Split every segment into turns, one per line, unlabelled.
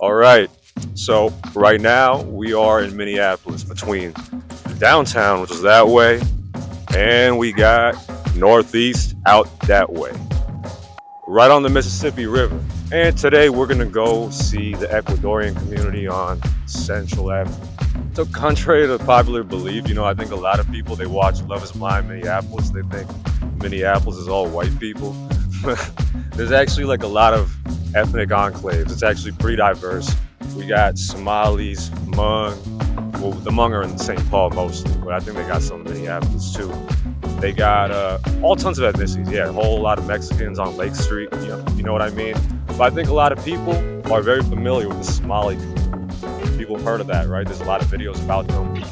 All right. So right now we are in Minneapolis between downtown, which is that way, and we got Northeast out that way, right on the Mississippi River. And today we're gonna go see the Ecuadorian community on Central Avenue. So contrary to popular belief, I think a lot of people, they watch Love is Blind Minneapolis, they think Minneapolis is all white people. There's actually like a lot of ethnic enclaves. It's actually pretty diverse. We got Somalis, Hmong. Well, the Hmong are in St. Paul mostly, but I think they got some in Minneapolis too. They got all tons of ethnicities. Yeah, a whole lot of Mexicans on Lake Street. You know what I mean? But I think a lot of people are very familiar with the Somali community. People have heard of that, right? There's a lot of videos about them.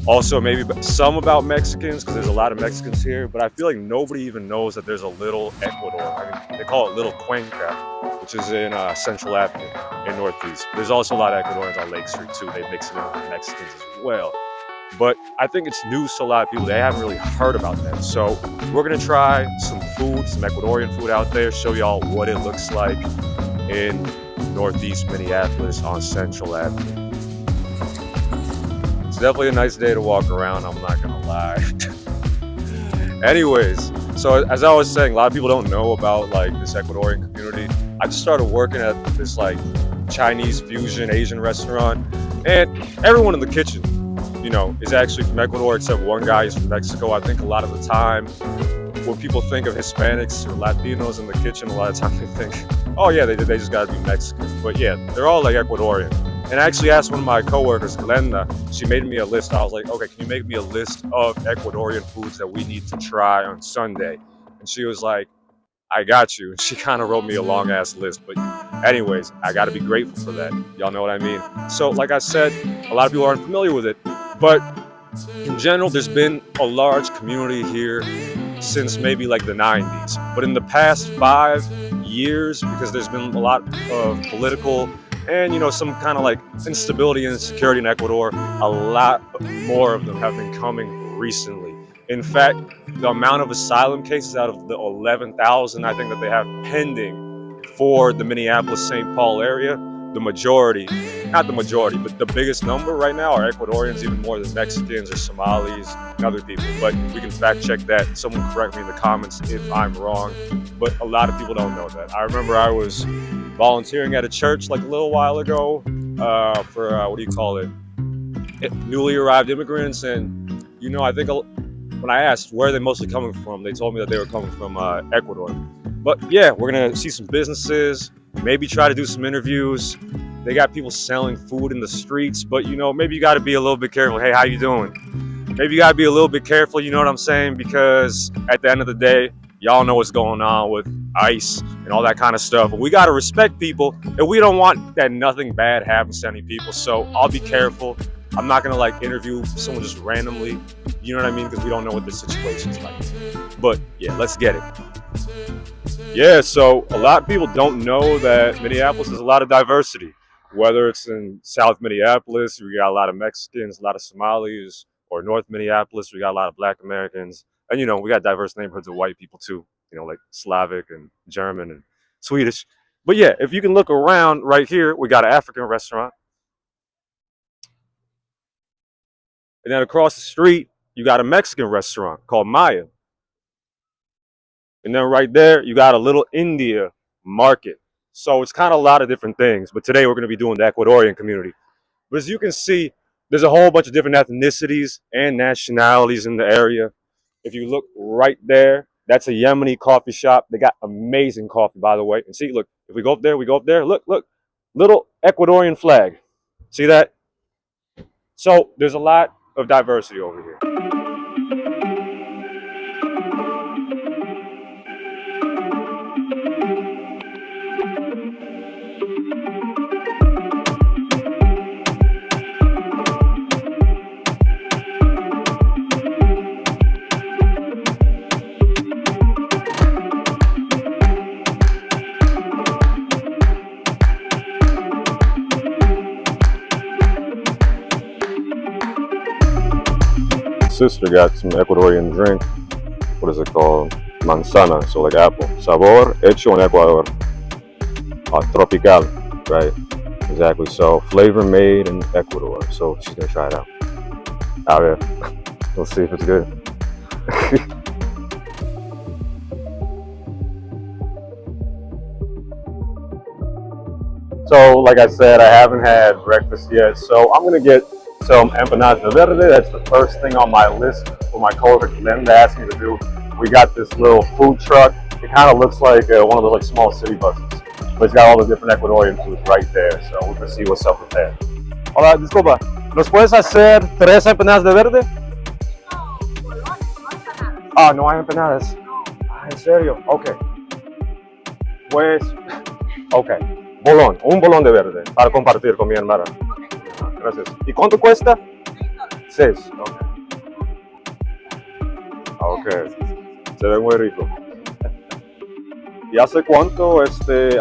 Also, maybe some about Mexicans, because there's a lot of Mexicans here, but I feel like nobody even knows that there's a little Ecuador. I mean, they call it Little Cuenca, which is in Central Avenue in Northeast. There's also a lot of Ecuadorians on Lake Street too. They mix it in with Mexicans as well. But I think it's news to a lot of people. They haven't really heard about that. So we're gonna try some food, some Ecuadorian food out there, show y'all what it looks like in Northeast Minneapolis on Central Avenue. It's definitely a nice day to walk around, I'm not gonna lie. Anyways, so as I was saying, a lot of people don't know about like this Ecuadorian community. I just started working at this like Chinese fusion Asian restaurant, and everyone in the kitchen, is actually from Ecuador except one guy is from Mexico. I think a lot of the time when people think of Hispanics or Latinos in the kitchen, a lot of times they think, oh yeah, they just gotta be Mexican. But yeah, they're all like Ecuadorian. And I actually asked one of my coworkers, Glenda, she made me a list. I was like, okay, can you make me a list of Ecuadorian foods that we need to try on Sunday? And she was like, I got you. And she kind of wrote me a long ass list. But anyways, I got to be grateful for that. Y'all know what I mean? So like I said, a lot of people aren't familiar with it. But in general, there's been a large community here since maybe like the 90s. But in the past 5 years, because there's been a lot of political and some kind of like instability and insecurity in Ecuador, a lot more of them have been coming recently. In fact, the amount of asylum cases out of the 11,000 I think that they have pending for the Minneapolis-St. Paul area, the majority, not the majority, but the biggest number right now are Ecuadorians, even more than Mexicans or Somalis and other people. But we can fact check that. Someone correct me in the comments if I'm wrong. But a lot of people don't know that. I remember I was volunteering at a church like a little while ago for newly arrived immigrants. And I think when I asked where are they mostly coming from, they told me that they were coming from Ecuador. But yeah, we're gonna see some businesses, maybe try to do some interviews. They got people selling food in the streets, but maybe you got to be a little bit careful. Hey, how you doing? Maybe you got to be a little bit careful, you know what I'm saying? Because at the end of the day, y'all know what's going on with ICE and all that kind of stuff. But we got to respect people, and we don't want that nothing bad happens to any people. So I'll be careful. I'm not gonna like interview someone just randomly, you know what I mean? Because we don't know what the situation's like. But yeah, let's get it. Yeah, so a lot of people don't know that Minneapolis has a lot of diversity. Whether it's in South Minneapolis, we got a lot of Mexicans, a lot of Somalis, or North Minneapolis, we got a lot of Black Americans. And we got diverse neighborhoods of white people too, like Slavic and German and Swedish. But yeah, if you can look around right here, we got an African restaurant. And then across the street, you got a Mexican restaurant called Maya. And then right there, you got a little India market. So it's kind of a lot of different things. But today we're going to be doing the Ecuadorian community. But as you can see, there's a whole bunch of different ethnicities and nationalities in the area. If you look right there, that's a Yemeni coffee shop. They got amazing coffee, by the way. And see, look, if we go up there, look, little Ecuadorian flag. See that? So there's a lot of diversity over here. Sister got some Ecuadorian drink. What is it called? Manzana, so like apple. Sabor hecho en Ecuador. Tropical, right? Exactly. So flavor made in Ecuador. So she's gonna try it out. A ver. Let's see if it's good. So, like I said, I haven't had breakfast yet. So I'm gonna get some empanadas de verde. That's the first thing on my list for my coworker Glenda asked me to do. We got this little food truck. It kind of looks like one of those like small city buses, but it's got all the different Ecuadorian foods right there. So we can see what's up with that. Hola, disculpa. ¿Nos puedes hacer 3 empanadas de verde? Ah, no hay empanadas. Ah, ¿en serio? Ok. Pues, ok. Un bolón de verde para compartir con mi hermana. Gracias. ¿Y cuánto cuesta? 6. Ok. Ok. Se ve muy rico. ¿Y hace cuánto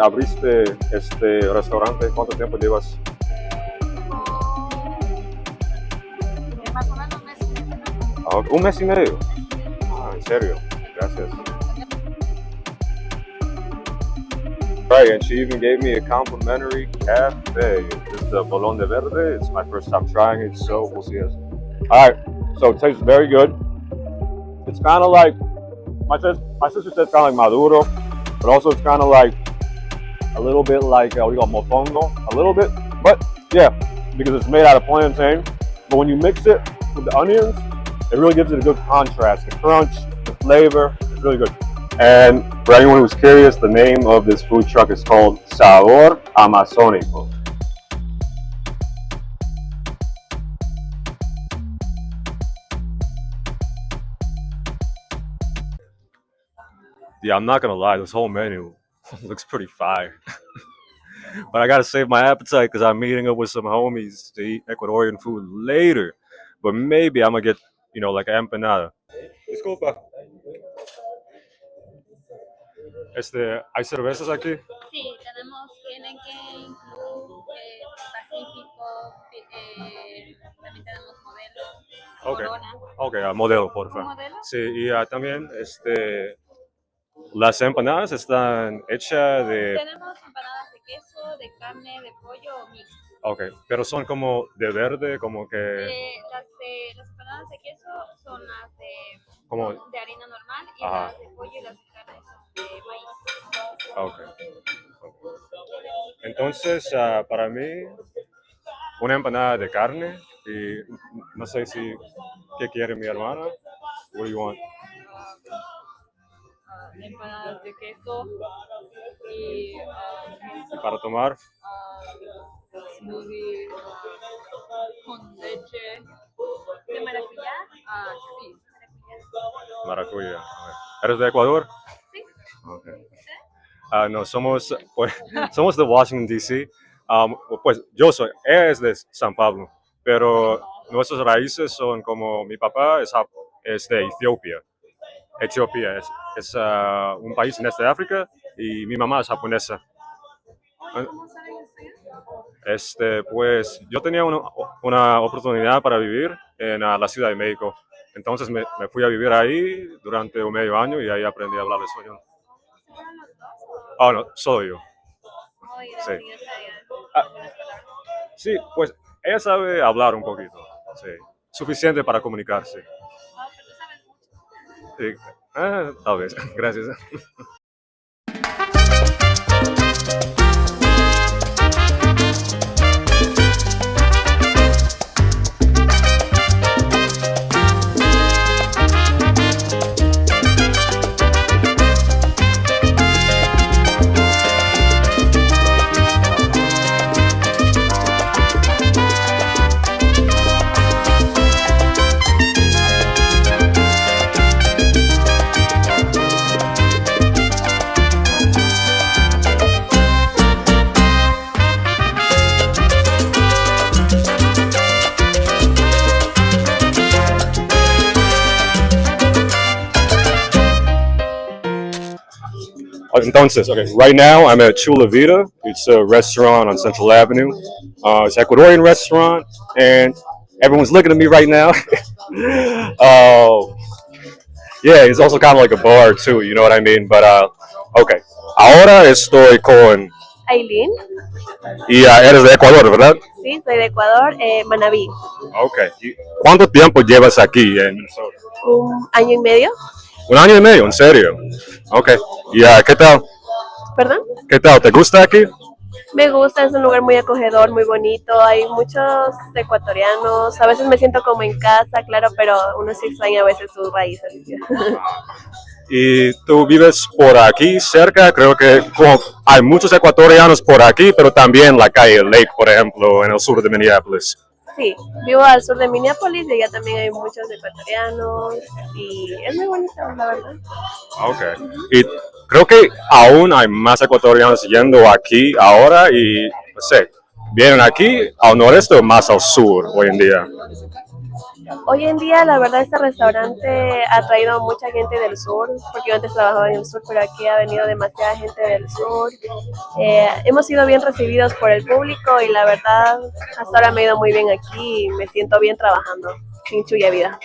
abriste este restaurante? ¿Cuánto tiempo llevas?
Más o menos un mes y medio.
Ah, un mes y medio. Ah, en serio. Gracias. Right, and she even gave me a complimentary cafe. This is the Bolón de Verde. It's my first time trying it, so we'll see. All right, so it tastes very good. It's kind of like my sister said, kind of like maduro, but also it's kind of like a little bit like what do you call mofongo, a little bit, but yeah, because it's made out of plantain. But when you mix it with the onions, it really gives it a good contrast. The crunch, the flavor, it's really good. And for anyone who's curious, the name of this food truck is called Sabor Amazónico. Yeah, I'm not gonna lie, this whole menu looks pretty fire. But I gotta save my appetite because I'm meeting up with some homies to eat Ecuadorian food later. But maybe I'm gonna get, like an empanada. Disculpa, ¿hay cervezas aquí?
Sí, tenemos Heineken, Club, Pacífico, también tenemos Modelo,
Ok,
Corona.
ok, modelo, por
¿Un
favor.
modelo?
Sí, y también, las empanadas están hechas de,
Tenemos empanadas de queso, de carne, de pollo o mixto.
ok, pero son como de verde, como que,
Las empanadas de queso son las
como,
de harina normal y
ajá,
las de pollo y las de carne son de maíz.
ok. Entonces, para mí, una empanada de carne y no sé si, ¿qué quiere mi hermana? What do you want?
Empanadas de queso y
¿Y para tomar?
smoothie con leche de maracuyá. Sí,
Maracuya. ¿Eres de Ecuador?
sí.
Okay. No, pues, somos de Washington, D.C. Pues yo es de San Pablo, pero nuestras raíces son como mi papá es de Etiopía. Etiopía es un país en este de África y mi mamá es japonesa.
¿Cómo saben español?
Pues yo tenía una oportunidad para vivir en la Ciudad de México. Entonces me fui a vivir ahí durante un medio año y ahí aprendí a hablar español.
¿Se fueron los dos?
Oh, no, solo yo.
Ay,
Sí.
sí, sabía
Ah,
algunas palabras.
sí, pues ella sabe hablar un poquito. Sí. Suficiente para comunicarse.
Pero tú sabes mucho.
Sí. Tal vez. Gracias. Entonces, okay, right now I'm at Chula Vida. It's a restaurant on Central Avenue. It's an Ecuadorian restaurant, and everyone's looking at me right now. Yeah, it's also kind of like a bar too, you know what I mean? But, okay. Ahora estoy con
Aileen,
Y eres de Ecuador, ¿verdad?
sí, soy de Ecuador, Manabí.
Ok. ¿Y cuánto tiempo llevas aquí en Minnesota?
1 año y medio.
Un año y medio, en serio. Ok. ¿Y qué tal?
¿Perdón?
¿Qué tal? ¿Te gusta aquí?
Me gusta, es un lugar muy acogedor, muy bonito. Hay muchos ecuatorianos. A veces me siento como en casa, claro, pero uno sí extraña a veces sus raíces.
Y tú vives por aquí cerca, creo que hay muchos ecuatorianos por aquí, pero también la calle Lake, por ejemplo, en el sur de Minneapolis.
Sí, vivo al sur de Minneapolis y allá también hay muchos ecuatorianos y es muy bonito, la verdad.
Ok. Y creo que aún hay más ecuatorianos yendo aquí ahora y, no sé, vienen aquí al noreste o más al sur hoy en día.
Hoy en día, la verdad, este restaurante ha traído a mucha gente del sur, porque yo antes trabajaba en el sur, pero aquí ha venido demasiada gente del sur. Hemos sido bien recibidos por el público y la verdad, hasta ahora me ha ido muy bien aquí y me siento bien trabajando en Chuya Vida.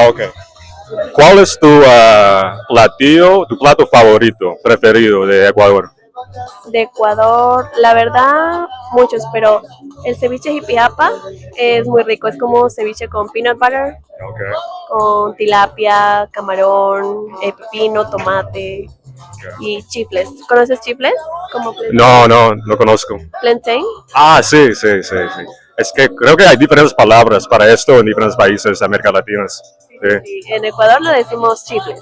Ok. ¿Cuál es tu platillo, tu plato favorito, preferido de Ecuador?
De Ecuador, la verdad, muchos, pero el ceviche jipiapa es muy rico, es como ceviche con peanut butter,
Okay.
con tilapia, camarón, pepino, tomate y chifles. ¿Conoces chifles? Como
No, no, no conozco.
plantain.
Ah, sí, sí, sí, sí. Es que creo que hay diferentes palabras para esto en diferentes países de América Latina. Sí.
Sí, en Ecuador lo decimos chifles.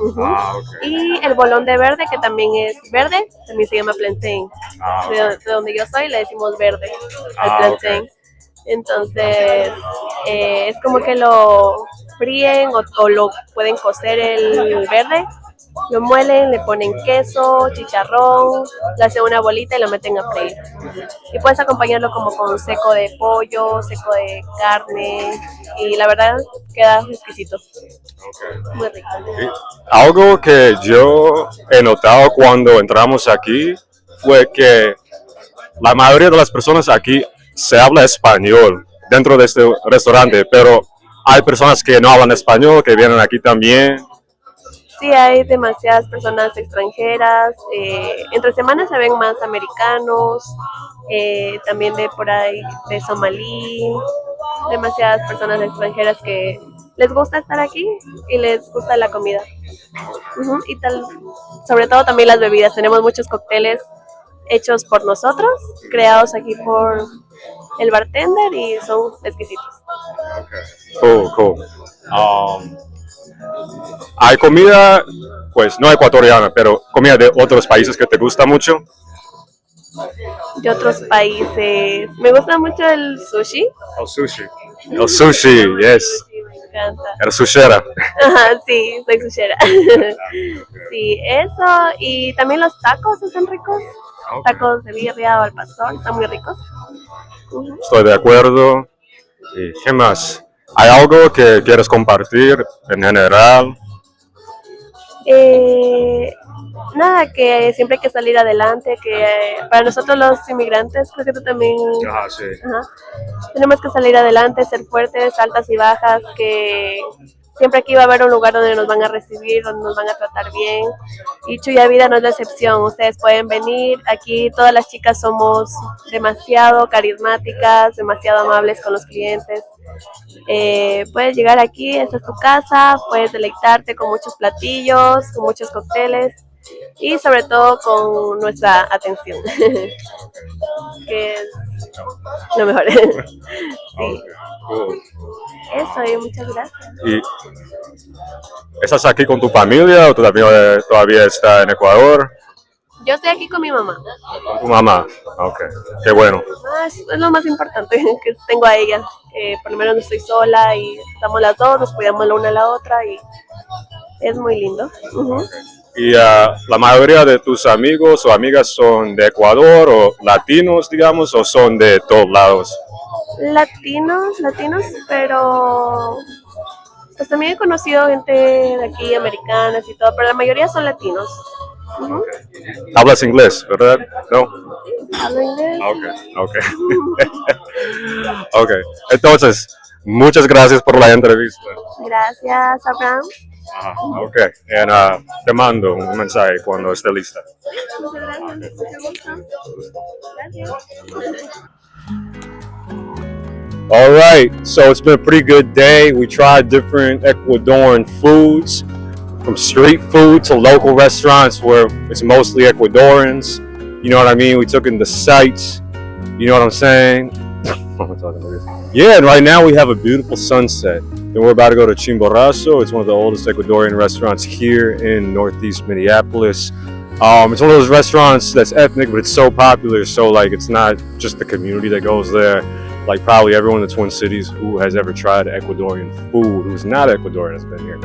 Ujú.
Ah, ok.
Y el bolón de verde, que también es verde, también se llama plantain.
Ah,
De donde yo soy le decimos verde al
Ah,
plantain. Entonces, es como que lo fríen o lo pueden cocer el verde, lo muelen, le ponen queso, chicharrón, le hacen una bolita y lo meten a freír. Y puedes acompañarlo como con seco de pollo, seco de carne, y la verdad queda exquisito,
ok.
muy rico.
Y algo que yo he notado cuando entramos aquí fue que la mayoría de las personas aquí se habla español dentro de este restaurante, pero hay personas que no hablan español, que vienen aquí también.
Sí, hay demasiadas personas extranjeras. Entre semanas se ven más americanos, también de por ahí, de Somalí, demasiadas personas extranjeras que les gusta estar aquí y les gusta la comida. Ujú, y tal, sobre todo también las bebidas. Tenemos muchos cócteles hechos por nosotros, creados aquí por el bartender y son exquisitos.
Cool, cool. Um, hay comida, pues no ecuatoriana, pero comida de otros países que te gusta mucho.
De otros países. Me gusta mucho el sushi.
El sushi. El sushi, yes.
Sí, me encanta.
Eres sushera.
Ajá, sí, soy sushera. Sí, eso. Y también los tacos están ricos. Tacos de birria o al pastor, están muy ricos. Ujú.
Estoy de acuerdo. ¿Y qué más? ¿Hay algo que quieres compartir en general?
Eh, Nada, que siempre hay que salir adelante, que para nosotros los inmigrantes, creo que tú también,
Ah, sí.
ajá, tenemos que salir adelante, ser fuertes, altas y bajas, que siempre aquí va a haber un lugar donde nos van a recibir, donde nos van a tratar bien. Y Chuya Vida no es la excepción. Ustedes pueden venir. Aquí todas las chicas somos demasiado carismáticas, demasiado amables con los clientes. Puedes llegar aquí, esta es tu casa, puedes deleitarte con muchos platillos, con muchos cócteles y sobre todo con nuestra atención, que es lo mejor. Sí.
Cool.
Eso, y muchas gracias.
¿Y estás aquí con tu familia o tu familia todavía está en Ecuador?
Yo estoy aquí con mi mamá.
Con tu mamá. Ok, qué bueno.
Es lo más importante, que tengo a ella. Por lo menos no estoy sola y estamos las dos, nos cuidamos la una a la otra y es muy lindo. Ujú.
¿Y la mayoría de tus amigos o amigas son de Ecuador o latinos, digamos, o son de todos lados?
Latinos, pero pues también he conocido gente de aquí, americanas y todo, pero la mayoría son latinos. Ujú.
¿Hablas inglés, verdad? ¿No?
Hablo inglés.
Ok. Ok. Entonces, muchas gracias por la entrevista.
Gracias, Abraham.
Okay, and te mando un mensaje cuando esté lista. All right, so it's been a pretty good day. We tried different Ecuadorian foods, from street food to local restaurants where it's mostly Ecuadorians. You know what I mean? We took in the sights. You know what I'm saying? Yeah, and right now we have a beautiful sunset. And we're about to go to Chimborazo. It's one of the oldest Ecuadorian restaurants here in Northeast Minneapolis. It's one of those restaurants that's ethnic, but it's so popular, so like it's not just the community that goes there. Like probably everyone in the Twin Cities who has ever tried Ecuadorian food, who's not Ecuadorian, has been here.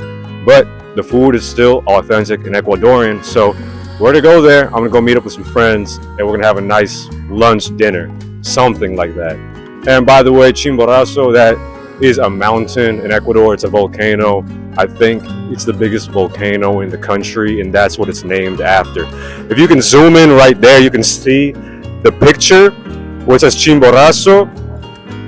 But the food is still authentic and Ecuadorian, so we're gonna go there. I'm gonna go meet up with some friends, and we're gonna have a nice lunch, dinner, something like that. And by the way, Chimborazo, that is a mountain in Ecuador. It's a volcano. I think it's the biggest volcano in the country, and that's what it's named after. If you can zoom in right there, you can see the picture where it says Chimborazo.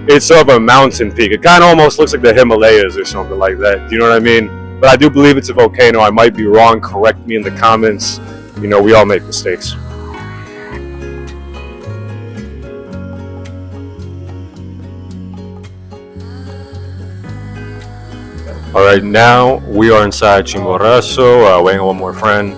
It's of a mountain peak. It kind of almost looks like the Himalayas or something like that. Do you know what I mean? But I do believe it's a volcano. I might be wrong. Correct me in the comments. You know, we all make mistakes. All right, now we are inside Chimborazo, waiting on one more friend.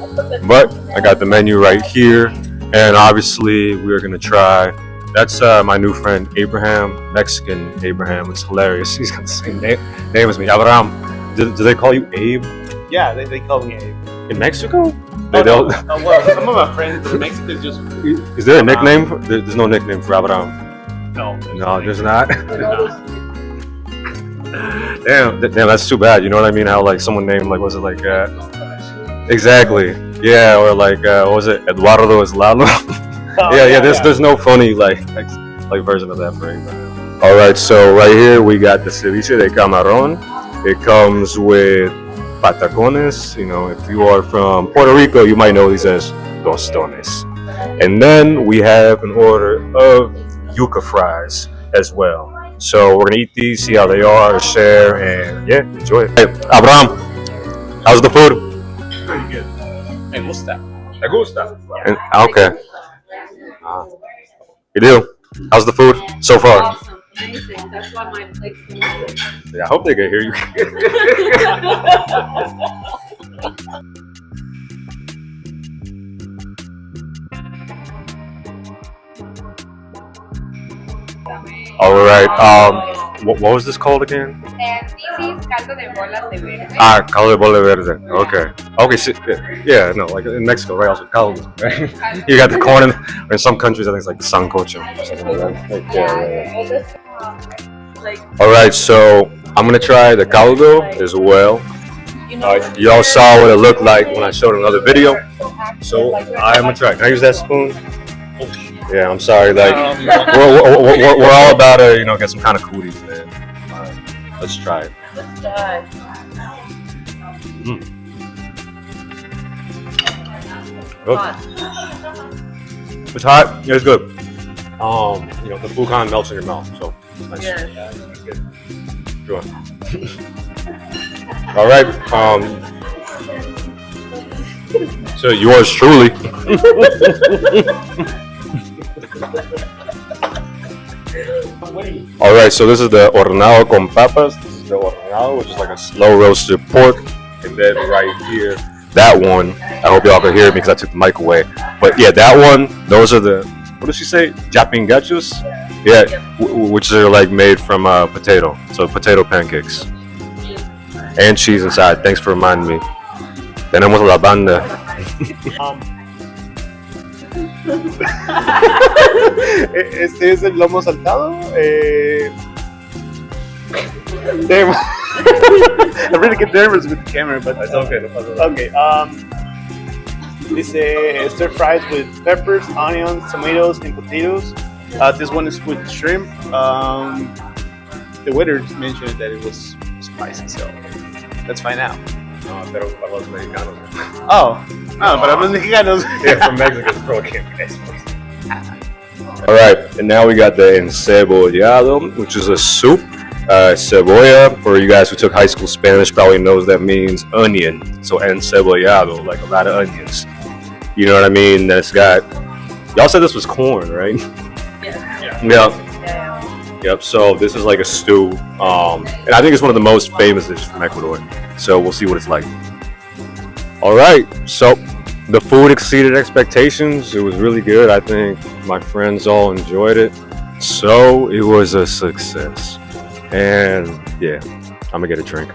But I got the menu right here, and obviously we are gonna try. That's my new friend Abraham, Mexican Abraham. It's hilarious. He's got the same name as me, Abraham. Do they call you Abe?
Yeah, they call me Abe.
In Mexico?
They don't. Well, some of my friends in Mexico just.
Is there a nickname? There's no nickname for Abraham.
No.
No, there's not. Damn, that's too bad. You know what I mean? How like someone named like was it like exactly? Yeah, or like what was it? Eduardo is Lalo. Yeah. There's no funny like version of that for Abraham. All right, so right here we got the ceviche de camarón. It comes with patacones. You know, if you are from Puerto Rico, you might know these as tostones. And then we have an order of yuca fries as well. So we're gonna eat these, see how they are, share, and yeah, enjoy it. Hey, Abraham, how's the food?
Pretty good. Me gusta.
Me gusta. And, okay. You do? How's the food so far?
Awesome. Amazing. That's why my plate's amazing.
Yeah, I hope they can hear you. All right. What was this called again?
This is caldo de bolas de verde.
Caldo de Bolón de Verde. Okay. So, yeah, no, like in Mexico, right? Also caldo. Right? You got the corn in some countries. I think it's like sancocho or something like that. Yeah. All right, so I'm gonna try the caldo as well. Y'all saw what it looked like when I showed another video. So I'm gonna try. Can I use that spoon? Yeah, I'm sorry. Like we're all about to, get some kind of cooties, man. All right, let's try it. Good. It's hot. Yeah, it's good. The food kind of melts in your mouth, so it's nice. Yeah, it's good. Sure. All right. So yours truly. All right, so this is the horneado con papas. This is the horneado, which is like a slow roasted pork. And then right here, that one, I hope y'all can hear me because I took the mic away. But yeah, that one, those are the, what does she say? Japingachos? Yeah, which are like made from potato. So potato pancakes. And cheese inside. Thanks for reminding me. Tenemos la banda.
Este es el lomo saltado. Damn. I really get nervous with the camera, but
It's okay.
okay. This stir fries with peppers, onions, tomatoes, and potatoes. This one is with shrimp. The waiter mentioned that it was spicy, so let's find out.
Pero para los mexicanos.
Para los mexicanos.
Yeah, from Mexico, bro, can't be All right, and now we got the Encebollado, which is a soup. Cebolla, for you guys who took high school Spanish, probably knows that means onion. So encebollado, like a lot of onions. You know what I mean? That's got. Y'all said this was corn, right? Yeah. Yep. So this is like a stew, and I think it's one of the most famous dishes from Ecuador. So we'll see what it's like. All right. So the food exceeded expectations. It was really good. I think my friends all enjoyed it. So it was a success. And yeah, I'm gonna get a drink.